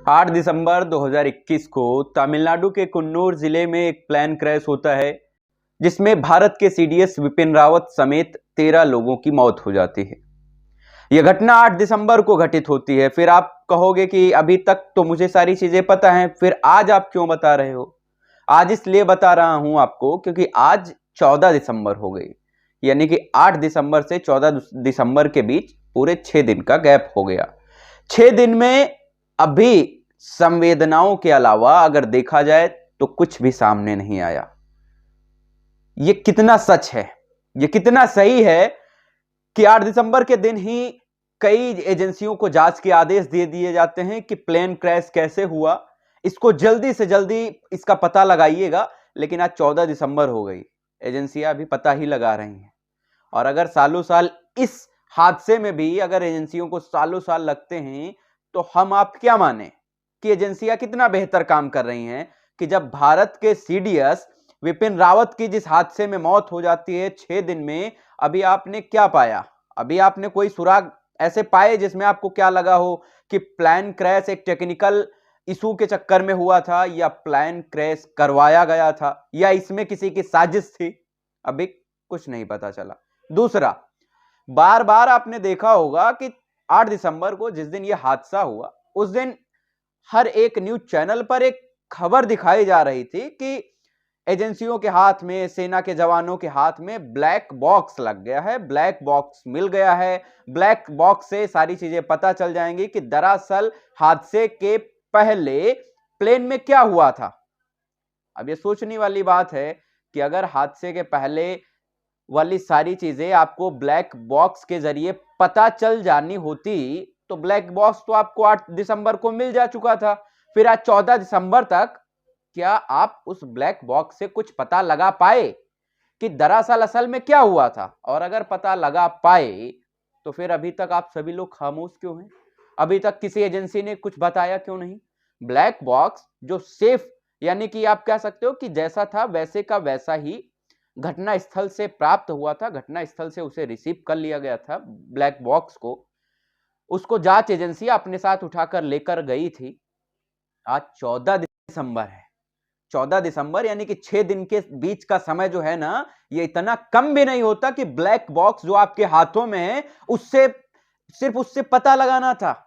8 दिसंबर 2021 को तमिलनाडु के कुन्नूर जिले में एक प्लेन क्रैश होता है जिसमें भारत के सीडीएस विपिन रावत समेत 13 लोगों की मौत हो जाती है। यह घटना 8 दिसंबर को घटित होती है। फिर आप कहोगे कि अभी तक तो मुझे सारी चीजें पता हैं, फिर आज आप क्यों बता रहे हो? आज इसलिए बता रहा हूं आपको क्योंकि आज 14 दिसंबर हो गई, यानी कि 8 दिसंबर से 14 दिसंबर के बीच पूरे 6 दिन का गैप हो गया। 6 दिन में अभी संवेदनाओं के अलावा अगर देखा जाए तो कुछ भी सामने नहीं आया। यह कितना सच है, यह कितना सही है कि 8 दिसंबर के दिन ही कई एजेंसियों को जांच के आदेश दे दिए जाते हैं कि प्लेन क्रैश कैसे हुआ, इसको जल्दी से जल्दी इसका पता लगाइएगा। लेकिन आज 14 दिसंबर हो गई, एजेंसियां अभी पता ही लगा रही हैं। और अगर सालों साल इस हादसे में भी अगर एजेंसियों को सालों साल लगते हैं तो हम आप क्या माने कि एजेंसियां कितना बेहतर काम कर रही हैं कि जब भारत के सीडीएस विपिन रावत की जिस हादसे में मौत हो जाती है 6 दिन में, अभी आपने क्या पाया? अभी आपने कोई सुराग ऐसे पाए जिसमें आपको क्या लगा हो कि प्लेन क्रैश एक टेक्निकल इशू के चक्कर में हुआ था या प्लेन क्रैश करवाया गया था या इसमें किसी की साजिश थी? अभी कुछ नहीं पता चला। दूसरा, बार बार आपने देखा होगा कि 8 दिसंबर को जिस दिन यह हादसा हुआ उस दिन हर एक न्यूज चैनल पर एक खबर दिखाई जा रही थी कि एजेंसियों के हाथ में, सेना के जवानों के हाथ में ब्लैक बॉक्स लग गया है, ब्लैक बॉक्स मिल गया है, ब्लैक बॉक्स से सारी चीजें पता चल जाएंगी कि दरअसल हादसे के पहले प्लेन में क्या हुआ था। अब ये सोचने वाली बात है कि अगर हादसे के पहले वाली सारी चीजें आपको ब्लैक बॉक्स के जरिए पता चल जानी होती तो ब्लैक बॉक्स तो आपको 8 दिसंबर को मिल जा चुका था। फिर आज 14 दिसंबर तक क्या आप उस ब्लैक बॉक्स से कुछ पता लगा पाए कि दरअसल असल में क्या हुआ था? और अगर पता लगा पाए तो फिर अभी तक आप सभी लोग खामोश क्यों हैं? अभी तक किसी एजेंसी ने कुछ बताया क्यों नहीं? ब्लैक बॉक्स जो सेफ, यानी कि आप कह सकते हो कि जैसा था वैसे का वैसा ही घटना स्थल से प्राप्त हुआ था, घटना स्थल से उसे रिसीव कर लिया गया था ब्लैक बॉक्स को, उसको जांच एजेंसी अपने साथ उठाकर लेकर गई थी। आज 14 दिसंबर है, 14 दिसंबर यानी कि 6 दिन के बीच का समय जो है ना, ये इतना कम भी नहीं होता कि ब्लैक बॉक्स जो आपके हाथों में है उससे सिर्फ उससे पता लगाना था।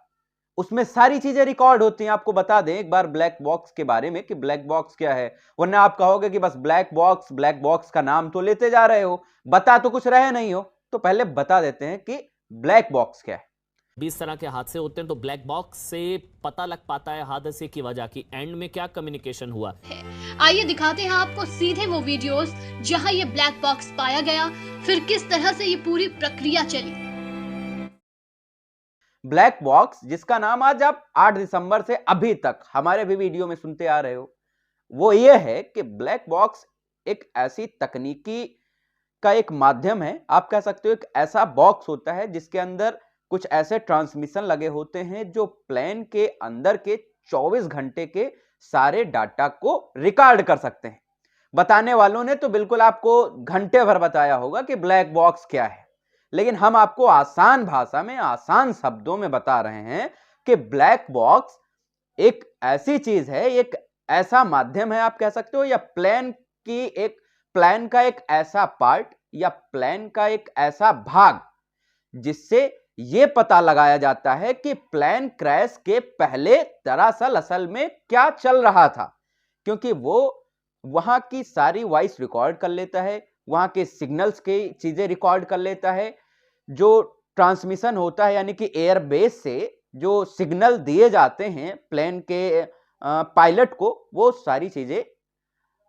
उसमें सारी चीजें रिकॉर्ड होती हैं। आपको बता दें एक बार ब्लैक बॉक्स के बारे में कि ब्लैक बॉक्स क्या है, वरना आप कहोगे कि बस ब्लैक बॉक्स का नाम तो लेते जा रहे हो, बता तो कुछ रहे नहीं हो। तो पहले बता देते हैं कि ब्लैक बॉक्स क्या है। 20 तरह के हादसे होते हैं तो ब्लैक बॉक्स से पता लग पाता है हादसे की वजह की एंड में क्या कम्युनिकेशन हुआ है। आइए दिखाते हैं आपको सीधे वो वीडियोस जहां ये ब्लैक बॉक्स पाया गया, फिर किस तरह से ये पूरी प्रक्रिया चली। ब्लैक बॉक्स जिसका नाम आज आप 8 दिसंबर से अभी तक हमारे भी वीडियो में सुनते आ रहे हो, वो ये है कि ब्लैक बॉक्स एक ऐसी तकनीकी का एक माध्यम है, आप कह सकते हो एक ऐसा बॉक्स होता है जिसके अंदर कुछ ऐसे ट्रांसमिशन लगे होते हैं जो प्लेन के अंदर के 24 घंटे के सारे डाटा को रिकॉर्ड कर सकते हैं। बताने वालों ने तो बिल्कुल आपको घंटे भर बताया होगा कि ब्लैक बॉक्स क्या है, लेकिन हम आपको आसान भाषा में, आसान शब्दों में बता रहे हैं कि ब्लैक बॉक्स एक ऐसी चीज है, एक ऐसा माध्यम है आप कह सकते हो, या प्लेन का एक ऐसा पार्ट या प्लेन का एक ऐसा भाग जिससे यह पता लगाया जाता है कि प्लेन क्रैश के पहले दरअसल असल में क्या चल रहा था। क्योंकि वो वहां की सारी वॉइस रिकॉर्ड कर लेता है, वहां के सिग्नल्स की चीजें रिकॉर्ड कर लेता है, जो ट्रांसमिशन होता है यानी कि एयरबेस से जो सिग्नल दिए जाते हैं प्लेन के पायलट को, वो सारी चीजें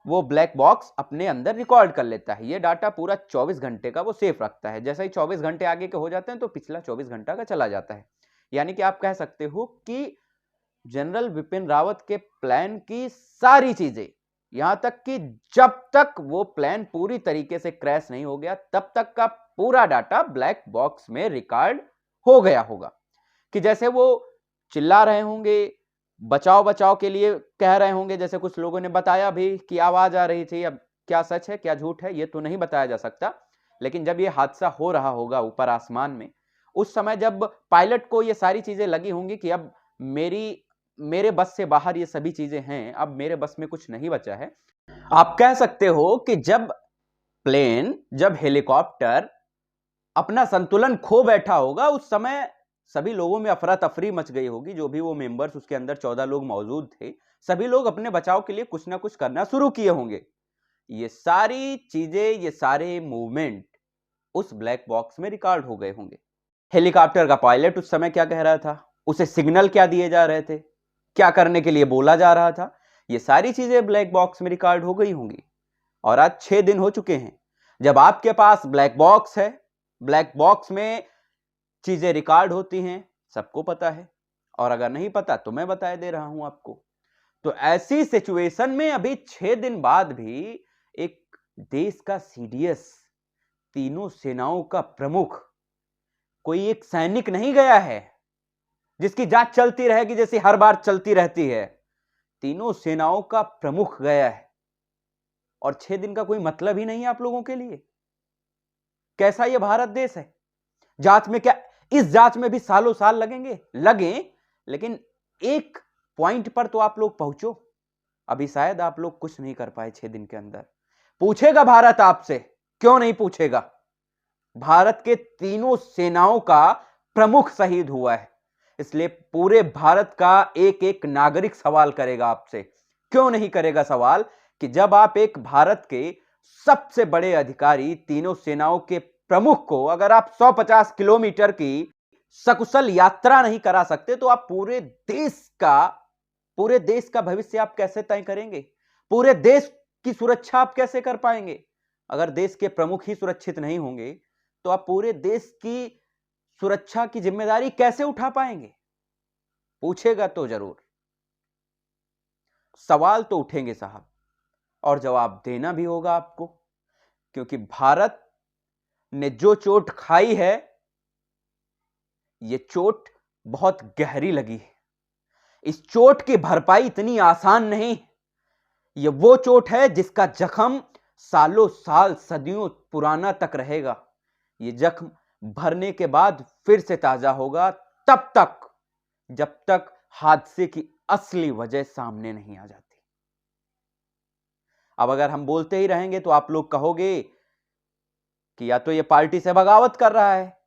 वो ब्लैक बॉक्स अपने अंदर रिकॉर्ड कर लेता है। ये डाटा पूरा 24 घंटे का वो सेफ रखता है। जैसे ही 24 घंटे आगे के हो जाते हैं तो पिछला 24 घंटा का चला जाता है। यानी कि आप कह सकते हो कि जनरल विपिन रावत के प्लान की सारी चीजें, यहां तक कि जब तक वो प्लेन पूरी तरीके से क्रैश नहीं हो गया तब तक का पूरा डाटा ब्लैक बॉक्स में रिकॉर्ड हो गया होगा। कि जैसे वो चिल्ला रहे होंगे, बचाओ बचाओ के लिए कह रहे होंगे, जैसे कुछ लोगों ने बताया भी कि आवाज आ रही थी। अब क्या सच है क्या झूठ है ये तो नहीं बताया जा सकता, लेकिन जब ये हादसा हो रहा होगा ऊपर आसमान में, उस समय जब पायलट को ये सारी चीजें लगी होंगी कि अब मेरी मेरे बस से बाहर ये सभी चीजें हैं, अब मेरे बस में कुछ नहीं बचा है। आप कह सकते हो कि जब हेलीकॉप्टर अपना संतुलन खो बैठा होगा, उस समय सभी लोगों में अफरा तफरी मच गई होगी। जो भी वो मेंबर्स, उसके अंदर 14 लोग मौजूद थे, सभी लोग अपने बचाव के लिए कुछ ना कुछ करना शुरू किए होंगे। ये सारी चीजें, ये सारे मूवमेंट उस ब्लैक बॉक्स में रिकॉर्ड हो गए होंगे। हेलीकॉप्टर का पायलट उस समय क्या कह रहा था, उसे सिग्नल क्या दिए जा रहे थे, क्या करने के लिए बोला जा रहा था, ये सारी चीजें ब्लैक बॉक्स में रिकॉर्ड हो गई होंगी। और आज 6 दिन हो चुके हैं जब आपके पास ब्लैक बॉक्स है। ब्लैक बॉक्स में चीजें रिकॉर्ड होती हैं, सबको पता है। और अगर नहीं पता तो मैं बता दे रहा हूं आपको। तो ऐसी सिचुएशन में अभी 6 दिन बाद भी एक देश का सीडीएस, तीनों सेनाओं का प्रमुख, कोई एक सैनिक नहीं गया है जिसकी जांच चलती रहेगी जैसी हर बार चलती रहती है। तीनों सेनाओं का प्रमुख गया है और 6 दिन का कोई मतलब ही नहीं है आप लोगों के लिए। कैसा ये भारत देश है? जांच में क्या, इस जांच में भी सालों साल लगेंगे? लेकिन एक पॉइंट पर तो आप लोग पहुंचो। अभी शायद आप लोग कुछ नहीं कर पाए 6 दिन के अंदर। पूछेगा भारत आपसे, क्यों नहीं पूछेगा? भारत के तीनों सेनाओं का प्रमुख शहीद हुआ है, इसलिए पूरे भारत का एक एक नागरिक सवाल करेगा आपसे। क्यों नहीं करेगा सवाल कि जब आप एक भारत के सबसे बड़े अधिकारी, तीनों सेनाओं के प्रमुख को अगर आप 150 किलोमीटर की सकुशल यात्रा नहीं करा सकते, तो आप पूरे देश का भविष्य आप कैसे तय करेंगे? पूरे देश की सुरक्षा आप कैसे कर पाएंगे? अगर देश के प्रमुख ही सुरक्षित नहीं होंगे तो आप पूरे देश की सुरक्षा की जिम्मेदारी कैसे उठा पाएंगे? पूछेगा तो जरूर, सवाल तो उठेंगे साहब, और जवाब देना भी होगा आपको। क्योंकि भारत ने जो चोट खाई है, यह चोट बहुत गहरी लगी है। इस चोट की भरपाई इतनी आसान नहीं। यह वो चोट है जिसका जख्म सालों साल, सदियों पुराना तक रहेगा। यह जख्म भरने के बाद फिर से ताजा होगा तब तक जब तक हादसे की असली वजह सामने नहीं आ जाती। अब अगर हम बोलते ही रहेंगे तो आप लोग कहोगे कि या तो ये पार्टी से बगावत कर रहा है।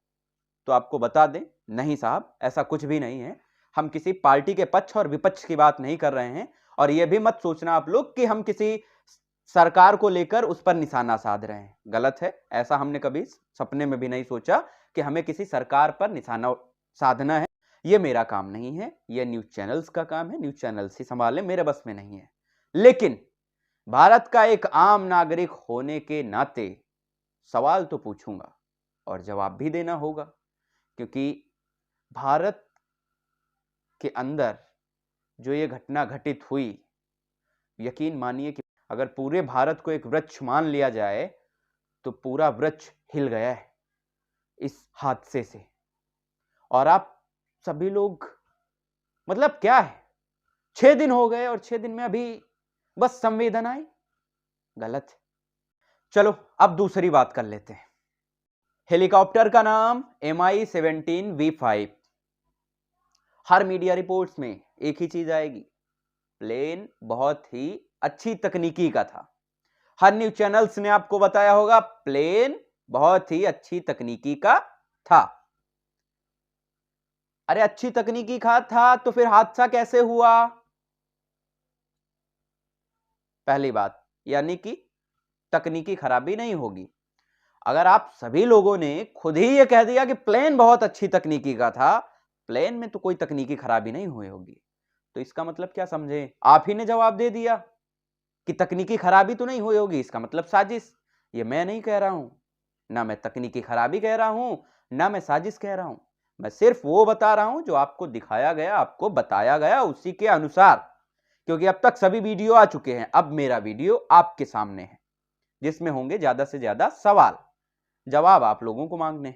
तो आपको बता दें, नहीं साहब, ऐसा कुछ भी नहीं है। हम किसी पार्टी के पक्ष और विपक्ष की बात नहीं कर रहे हैं। और यह भी मत सोचना आप लोग कि हम किसी सरकार को लेकर उस पर निशाना साध रहे हैं। गलत है। ऐसा हमने कभी सपने में भी नहीं सोचा कि हमें किसी सरकार पर निशाना साधना है। यह मेरा काम नहीं है, यह न्यूज चैनल्स का काम है। न्यूज चैनल्स ही संभाले, मेरे बस में नहीं है। लेकिन भारत का एक आम नागरिक होने के नाते सवाल तो पूछूंगा और जवाब भी देना होगा। क्योंकि भारत के अंदर जो ये घटना घटित हुई, यकीन मानिए कि अगर पूरे भारत को एक वृक्ष मान लिया जाए तो पूरा वृक्ष हिल गया है इस हादसे से। और आप सभी लोग, मतलब क्या है, 6 दिन हो गए और 6 दिन में अभी बस संवेदनाएं? गलत है। चलो अब दूसरी बात कर लेते हैं। हेलीकॉप्टर का नाम MI-17V5। हर मीडिया रिपोर्ट्स में एक ही चीज आएगी, प्लेन बहुत ही अच्छी तकनीकी का था। हर न्यूज चैनल्स ने आपको बताया होगा प्लेन बहुत ही अच्छी तकनीकी का था। अरे अच्छी तकनीकी का था तो फिर हादसा कैसे हुआ? पहली बात, यानी कि तकनीकी खराबी नहीं होगी। अगर आप सभी लोगों ने खुद ही यह कह दिया कि प्लेन बहुत अच्छी तकनीकी का था, प्लेन में तो कोई तकनीकी खराबी नहीं हुई होगी, तो इसका मतलब क्या समझे? आप ही ने जवाब दे दिया कि तकनीकी खराबी तो नहीं हुई होगी, इसका मतलब साजिश। ये मैं नहीं कह रहा हूं, ना मैं तकनीकी खराबी कह रहा हूं, ना मैं साजिश कह रहा हूं। मैं सिर्फ वो बता रहा हूं जो आपको दिखाया गया, आपको बताया गया, उसी के अनुसार। क्योंकि अब तक सभी वीडियो आ चुके हैं, अब मेरा वीडियो आपके सामने है, जिसमें होंगे ज्यादा से ज्यादा सवाल, जवाब आप लोगों को मांगने।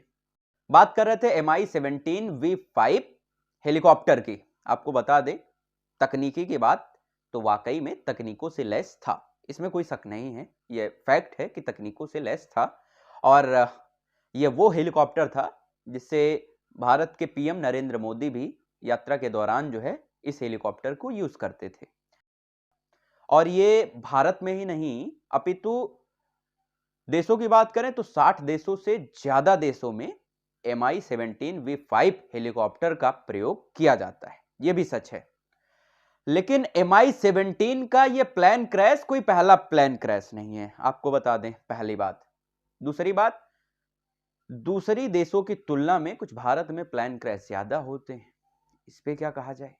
बात कर रहे थे MI-17V5 हेलीकॉप्टर की। आपको बता दें, तकनीकी की बात तो वाकई में तकनीकों से लैस था, इसमें कोई शक नहीं है। यह फैक्ट है कि तकनीकों से लैस था। और यह वो हेलीकॉप्टर था जिससे भारत के PM नरेंद्र मोदी भी यात्रा के दौरान जो है इस हेलीकॉप्टर को यूज करते थे। और ये भारत में ही नहीं अपितु देशों की बात करें तो 60 देशों से ज्यादा देशों में Mi-17V5 हेलीकॉप्टर का प्रयोग किया जाता है, यह भी सच है। लेकिन Mi-17 का यह प्लेन क्रैश कोई पहला प्लेन क्रैश नहीं है, आपको बता दें, पहली बात। दूसरी बात, दूसरी देशों की तुलना में कुछ भारत में प्लेन क्रैश ज्यादा होते हैं, इस पे क्या कहा जाए।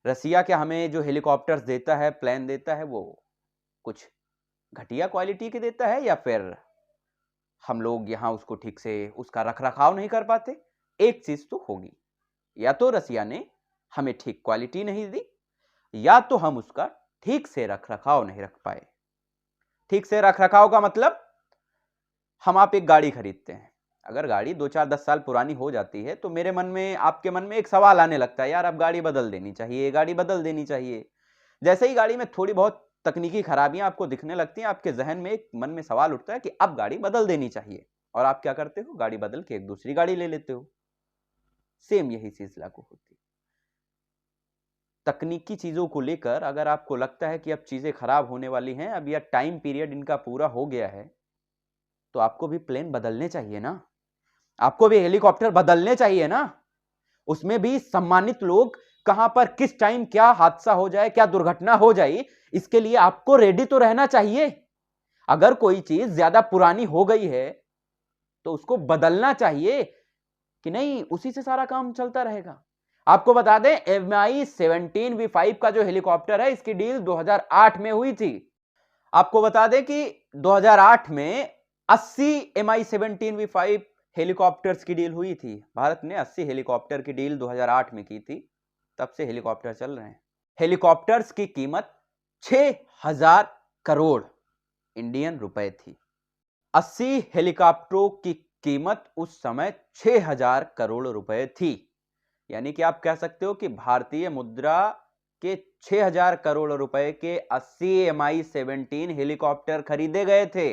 रसिया क्या हमें जो हेलीकॉप्टर्स देता है, प्लेन देता है, वो कुछ घटिया क्वालिटी के देता है या फिर हम लोग यहां उसको ठीक से उसका रखरखाव नहीं कर पाते? एक चीज तो होगी, या तो रसिया ने हमें ठीक क्वालिटी नहीं दी या तो हम उसका ठीक से रखरखाव नहीं रख पाए। ठीक से रखरखाव का मतलब, हम आप एक गाड़ी खरीदते हैं, अगर गाड़ी 2-4-10 साल पुरानी हो जाती है तो मेरे मन में, आपके मन में एक सवाल आने लगता है, यार अब गाड़ी बदल देनी चाहिए, गाड़ी बदल देनी चाहिए। जैसे ही गाड़ी में थोड़ी बहुत तकनीकी खराबियां आपको दिखने लगती हैं, आपके जहन में एक मन में सवाल उठता है कि अब गाड़ी बदल देनी चाहिए, और आप क्या करते हो, गाड़ी बदल के एक दूसरी गाड़ी ले लेते हो। सेम यही चीज लागू होती है। तकनीकी चीजों को लेकर अगर आपको लगता है कि अब चीजें खराब होने वाली हैं, अब यह टाइम पीरियड इनका पूरा हो गया है, तो आपको भी प्लेन बदलने चाहिए ना, आपको भी हेलीकॉप्टर बदलने चाहिए ना। उसमें भी सम्मानित लोग, कहां पर किस टाइम क्या हादसा हो जाए, क्या दुर्घटना हो जाए, इसके लिए आपको रेडी तो रहना चाहिए। अगर कोई चीज ज्यादा पुरानी हो गई है तो उसको बदलना चाहिए कि नहीं, उसी से सारा काम चलता रहेगा। आपको बता दें, Mi-17V5 का जो हेलीकॉप्टर है, इसकी डील 2008 में हुई थी। आपको बता दें कि 2008 में 80 Mi-17V5 हेलीकॉप्टर्स की डील हुई थी। भारत ने 80 हेलीकॉप्टर की डील 2008 में की थी, तब से हेलीकॉप्टर चल रहे हैं। हेलीकॉप्टर्स की कीमत 6000 करोड़ इंडियन रुपए थी। 80 हेलीकॉप्टरों की कीमत उस समय 6000 करोड़ रुपए थी। यानी कि आप कह सकते हो कि भारतीय मुद्रा के 6000 करोड़ रुपए के 80 Mi-17 हेलीकॉप्टर खरीदे गए थे।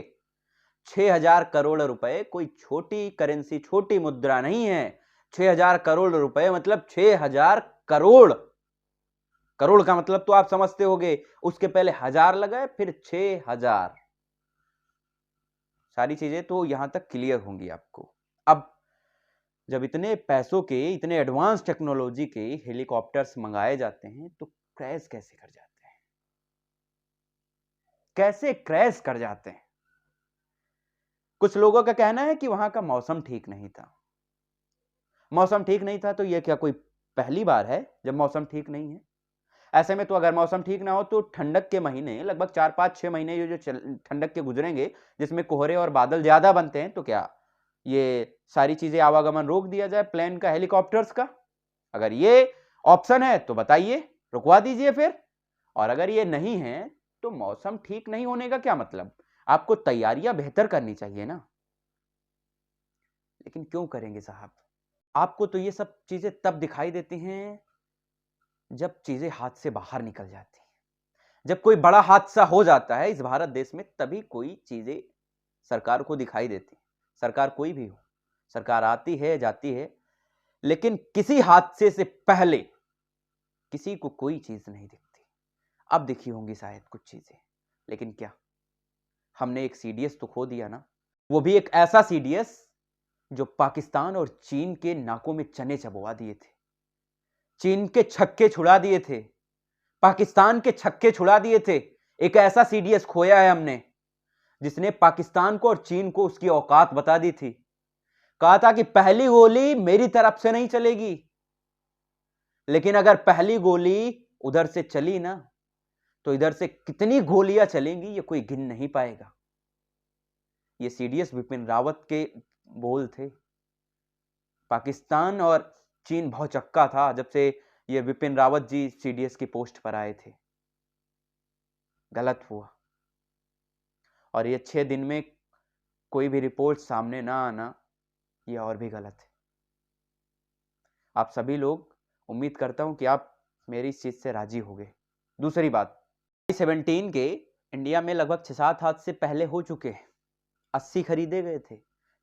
6000 करोड़ रुपए कोई छोटी करेंसी, छोटी मुद्रा नहीं है। 6000 करोड़ रुपए मतलब 6000 करोड़। करोड़ का मतलब तो आप समझते होंगे, उसके पहले हजार लगाए फिर 6000। सारी चीजें तो यहां तक क्लियर होंगी आपको। अब जब इतने पैसों के, इतने एडवांस टेक्नोलॉजी के हेलीकॉप्टर्स मंगाए जाते हैं तो क्रैश कैसे कर जाते हैं, कैसे क्रैश कर जाते हैं? कुछ लोगों का कहना है कि वहां का मौसम ठीक नहीं था। मौसम ठीक नहीं था तो यह क्या कोई पहली बार है जब मौसम ठीक नहीं है? ऐसे में तो अगर मौसम ठीक ना हो तो ठंडक के महीने, लगभग 4-5-6 महीने ये जो ठंडक के गुजरेंगे, जिसमें कोहरे और बादल ज्यादा बनते हैं, तो क्या ये सारी चीजें आवागमन रोक दिया जाए प्लेन का, हेलीकॉप्टर्स का? अगर ये ऑप्शन है तो बताइए, रुकवा दीजिए फिर। और अगर ये नहीं है तो मौसम ठीक नहीं होने का क्या मतलब? आपको तैयारियां बेहतर करनी चाहिए ना। लेकिन क्यों करेंगे साहब? आपको तो ये सब चीजें तब दिखाई देती हैं जब चीजें हाथ से बाहर निकल जाती हैं। जब कोई बड़ा हादसा हो जाता है इस भारत देश में, तभी कोई चीजें सरकार को दिखाई देती हैं। सरकार कोई भी हो, सरकार आती है जाती है, लेकिन किसी हादसे से पहले किसी को कोई चीज नहीं दिखती। अब दिखी होंगी शायद कुछ चीजें, लेकिन क्या, हमने एक सीडीएस तो खो दिया ना। वो भी एक ऐसा सीडीएस जो पाकिस्तान और चीन के नाकों में चने चबवा दिए थे, चीन के छक्के छुड़ा दिए थे, पाकिस्तान के छक्के छुड़ा दिए थे। एक ऐसा सीडीएस खोया है हमने जिसने पाकिस्तान को और चीन को उसकी औकात बता दी थी। कहा था कि पहली गोली मेरी तरफ से नहीं चलेगी, लेकिन अगर पहली गोली उधर से चली ना, तो इधर से कितनी गोलियां चलेंगी ये कोई गिन नहीं पाएगा। ये सीडीएस विपिन रावत के बोल थे। पाकिस्तान और चीन भौचक्का था जब से ये विपिन रावत जी सीडीएस की पोस्ट पर आए थे। गलत हुआ, और ये 6 दिन में कोई भी रिपोर्ट सामने ना आना, ये और भी गलत है। आप सभी लोग, उम्मीद करता हूं कि आप मेरी इस चीज से राजी होंगे। दूसरी बात, 17 के इंडिया में लगभग 6-7 हादसे पहले हो चुके हैं। 80 खरीदे गए थे,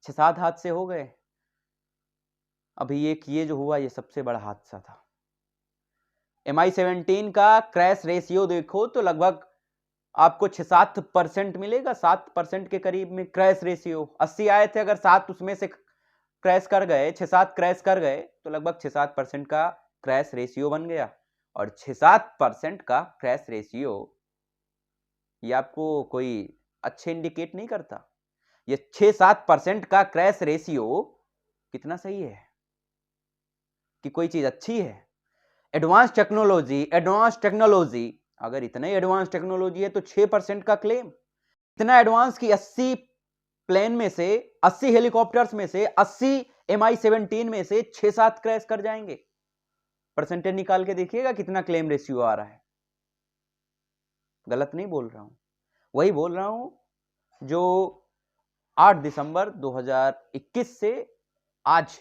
6-7 हादसे हो गए। अभी ये जो हुआ ये सबसे बड़ा हादसा था। MI-17 का क्रैश रेशियो देखो तो लगभग आपको 6-7% मिलेगा, 7% के करीब में क्रैश रेशियो। 80 आए थे, अगर 7 उसमें से क्रैश कर गए, 6-7 क्रैश कर गए तो लगभग 6-7% का क्रैश रेशियो बन गया। और 6-7% का क्रैश रेशियो ये आपको कोई अच्छे इंडिकेट नहीं करता। ये 6-7% का क्रैश रेशियो कितना सही है कि कोई चीज अच्छी है? एडवांस टेक्नोलॉजी अगर इतना ही एडवांस टेक्नोलॉजी है तो 6% का क्लेम इतना एडवांस कि 80 प्लेन में से, 80 हेलीकॉप्टर्स में से 80 MI-17 में से 6-7 क्रैश कर जाएंगे। परसेंटेज निकाल के देखिएगा कितना क्लेम रेशियो आ रहा है। गलत नहीं बोल रहा हूं, वही बोल रहा हूं जो 8 दिसंबर 2021 से आज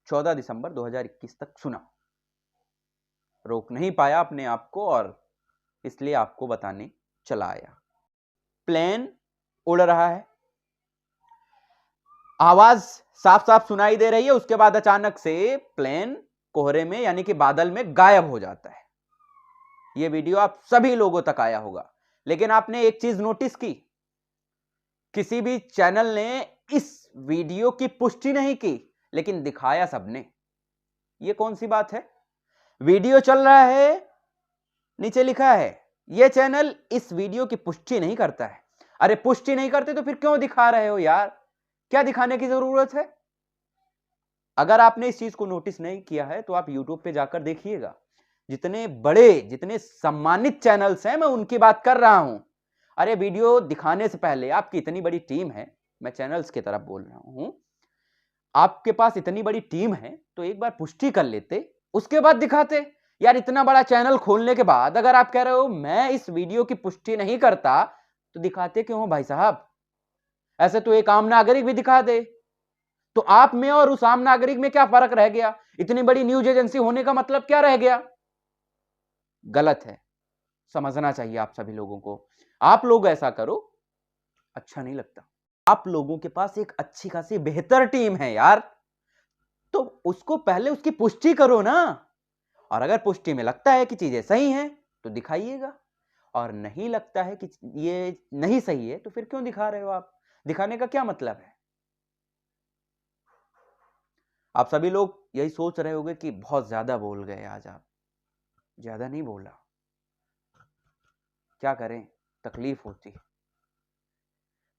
14 दिसंबर 2021 तक सुना। रोक नहीं पाया अपने आप को और इसलिए आपको बताने चला आया। प्लेन उड़ रहा है, आवाज साफ साफ सुनाई दे रही है, उसके बाद अचानक से प्लेन कोहरे में यानी कि बादल में गायब हो जाता है। यह वीडियो आप सभी लोगों तक आया होगा, लेकिन आपने एक चीज नोटिस की, किसी भी चैनल ने इस वीडियो की पुष्टि नहीं की, लेकिन दिखाया सबने। यह कौन सी बात है? वीडियो चल रहा है, नीचे लिखा है यह चैनल इस वीडियो की पुष्टि नहीं करता है। अरे पुष्टि नहीं करते तो फिर क्यों दिखा रहे हो यार? क्या दिखाने की जरूरत है? अगर आपने इस चीज को नोटिस नहीं किया है तो आप YouTube पे जाकर देखिएगा। जितने बड़े, जितने सम्मानित चैनल्स हैं, मैं उनकी बात कर रहा हूं। अरे वीडियो दिखाने से पहले आपकी इतनी बड़ी टीम है, मैं चैनल्स की तरफ बोल रहा हूं, आपके पास इतनी बड़ी टीम है तो एक बार पुष्टि कर लेते, उसके बाद दिखाते। यार इतना बड़ा चैनल खोलने के बाद अगर आप कह रहे हो मैं इस वीडियो की पुष्टि नहीं करता, तो दिखाते क्यों हो भाई साहब? ऐसे तो एक आम नागरिक भी दिखा दे। तो आप में और उस आम नागरिक में क्या फर्क रह गया? इतनी बड़ी न्यूज एजेंसी होने का मतलब क्या रह गया? गलत है, समझना चाहिए आप सभी लोगों को। आप लोग ऐसा करो, अच्छा नहीं लगता। आप लोगों के पास एक अच्छी खासी बेहतर टीम है यार, तो उसको पहले उसकी पुष्टि करो ना। और अगर पुष्टि में लगता है कि चीजें सही हैं तो दिखाइएगा, और नहीं लगता है कि ये नहीं सही है तो फिर क्यों दिखा रहे हो आप? दिखाने का क्या मतलब है? आप सभी लोग यही सोच रहे होंगे कि बहुत ज्यादा बोल गए आज आप। ज्यादा नहीं बोला, क्या करें, तकलीफ होती।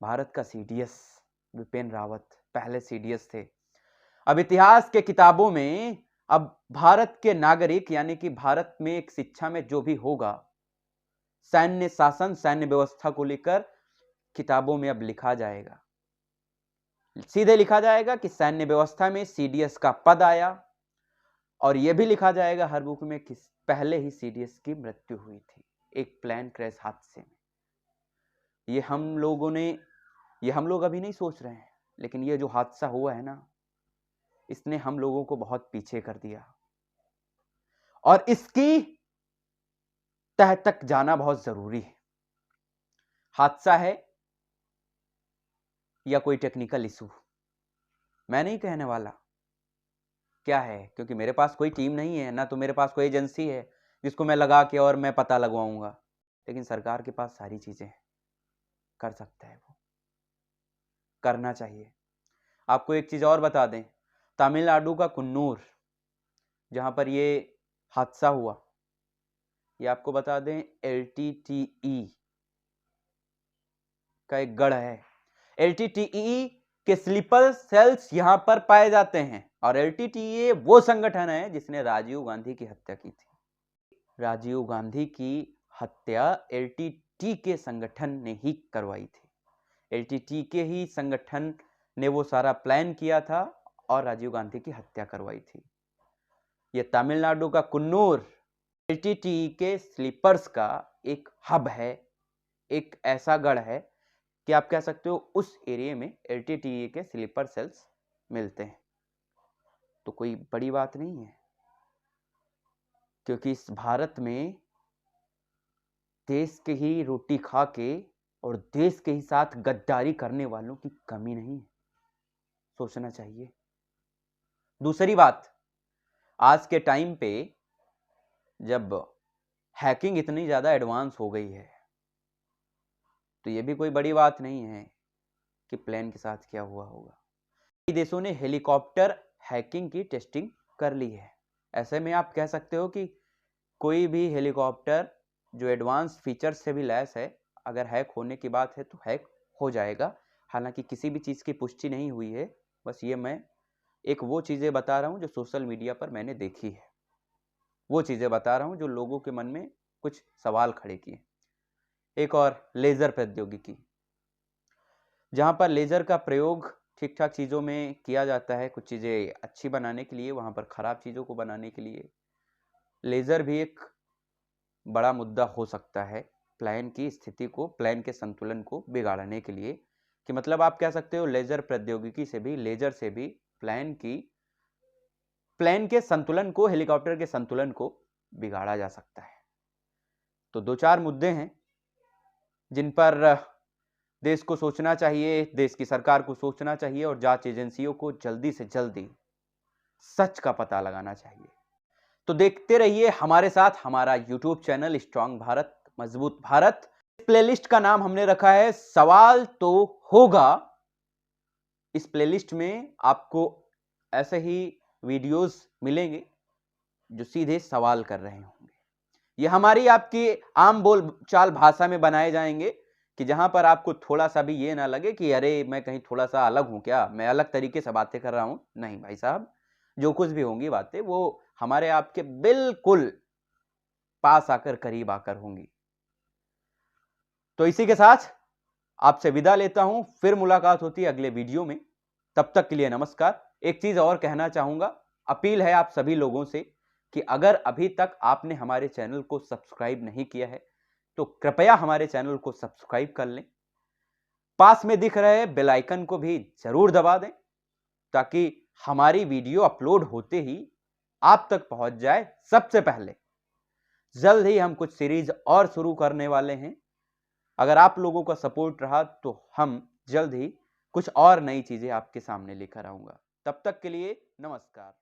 भारत का CDS विपिन रावत पहले CDS थे। अब इतिहास के किताबों में अब भारत के नागरिक यानी कि भारत में एक शिक्षा में जो भी होगा, सैन्य शासन, सैन्य व्यवस्था को लेकर किताबों में अब लिखा जाएगा। सीधे लिखा जाएगा कि सैन्य व्यवस्था में CDS का पद आया, और यह भी लिखा जाएगा हर बुक में कि पहले ही CDS की मृत्यु हुई थी एक प्लेन क्रैश हादसे में। ये हम लोग अभी नहीं सोच रहे हैं, लेकिन ये जो हादसा हुआ है ना, इसने हम लोगों को बहुत पीछे कर दिया, और इसकी तह तक जाना बहुत जरूरी है। हादसा है या कोई टेक्निकल इशू, मैं नहीं कहने वाला क्या है, क्योंकि मेरे पास कोई टीम नहीं है, ना तो मेरे पास कोई एजेंसी है जिसको मैं लगा के और मैं पता लगवाऊंगा। लेकिन सरकार के पास सारी चीजें हैं, कर सकता है, वो करना चाहिए। आपको एक चीज और बता दें, तमिलनाडु का कुन्नूर जहां पर ये हादसा हुआ, ये आपको बता दें LTTE का एक गढ़ है। LTTE के स्लीपर सेल्स यहां पर पाए जाते हैं, और LTTE वो संगठन है जिसने राजीव गांधी की हत्या की थी। राजीव गांधी की हत्या LTTE के संगठन ने ही करवाई थी। LTTE के ही संगठन ने वो सारा प्लान किया था और राजीव गांधी की हत्या करवाई थी। ये तमिलनाडु का कुन्नूर LTTE के स्लीपर्स का एक हब है, एक ऐसा गढ़ है कि आप कह सकते हो उस एरिया में LTTE के स्लीपर सेल्स मिलते हैं। तो कोई बड़ी बात नहीं है, क्योंकि इस भारत में देश के ही रोटी खा के और देश के ही साथ गद्दारी करने वालों की कमी नहीं है, सोचना चाहिए। दूसरी बात, आज के टाइम पे जब हैकिंग इतनी ज़्यादा एडवांस हो गई है तो ये भी कोई बड़ी बात नहीं है कि प्लेन के साथ क्या हुआ होगा। कई देशों ने हेलीकॉप्टर हैकिंग की टेस्टिंग कर ली है। ऐसे में आप कह सकते हो कि कोई भी हेलीकॉप्टर जो एडवांस फीचर्स से भी लैस है, अगर हैक होने की बात है तो हैक हो जाएगा। हालांकि किसी भी चीज़ की पुष्टि नहीं हुई है, बस ये मैं एक वो चीज़ें बता रहा हूँ जो सोशल मीडिया पर मैंने देखी है, वो चीज़ें बता रहा हूँ जो लोगों के मन में कुछ सवाल खड़े किए। एक और लेज़र प्रौद्योगिकी, जहाँ पर लेज़र का प्रयोग ठीक ठाक चीज़ों में किया जाता है, कुछ चीज़ें अच्छी बनाने के लिए, वहाँ पर ख़राब चीज़ों को बनाने के लिए लेज़र भी एक बड़ा मुद्दा हो सकता है प्लेन की स्थिति को, प्लेन के संतुलन को बिगाड़ने के लिए। कि मतलब आप कह सकते हो लेज़र प्रौद्योगिकी से भी, लेज़र से भी प्लेन के संतुलन को, हेलीकॉप्टर के संतुलन को बिगाड़ा जा सकता है। तो दो चार मुद्दे हैं जिन पर देश को सोचना चाहिए, देश की सरकार को सोचना चाहिए और जांच एजेंसियों को जल्दी से जल्दी सच का पता लगाना चाहिए। तो देखते रहिए हमारे साथ हमारा YouTube चैनल स्ट्रांग भारत मजबूत भारत। प्लेलिस्ट का नाम हमने रखा है सवाल तो होगा। इस प्लेलिस्ट में आपको ऐसे ही वीडियोस मिलेंगे जो सीधे सवाल कर रहे होंगे। ये हमारी आपकी आम बोलचाल भाषा में बनाए जाएंगे कि जहां पर आपको थोड़ा सा भी ये ना लगे कि अरे मैं कहीं थोड़ा सा अलग हूं क्या, मैं अलग तरीके से बातें कर रहा हूं। नहीं भाई साहब, जो कुछ भी होंगी बातें वो हमारे आपके बिल्कुल पास आकर, करीब आकर होंगी। तो इसी के साथ आपसे विदा लेता हूं, फिर मुलाकात होती है अगले वीडियो में। तब तक के लिए नमस्कार। एक चीज और कहना चाहूंगा, अपील है आप सभी लोगों से कि अगर अभी तक आपने हमारे चैनल को सब्सक्राइब नहीं किया है तो कृपया हमारे चैनल को सब्सक्राइब कर लें। पास में दिख रहे बेल आइकन को भी जरूर दबा दें ताकि हमारी वीडियो अपलोड होते ही आप तक पहुंच जाए सबसे पहले। जल्द ही हम कुछ सीरीज और शुरू करने वाले हैं। अगर आप लोगों का सपोर्ट रहा तो हम जल्द ही कुछ और नई चीजें आपके सामने लेकर आऊंगा। तब तक के लिए नमस्कार।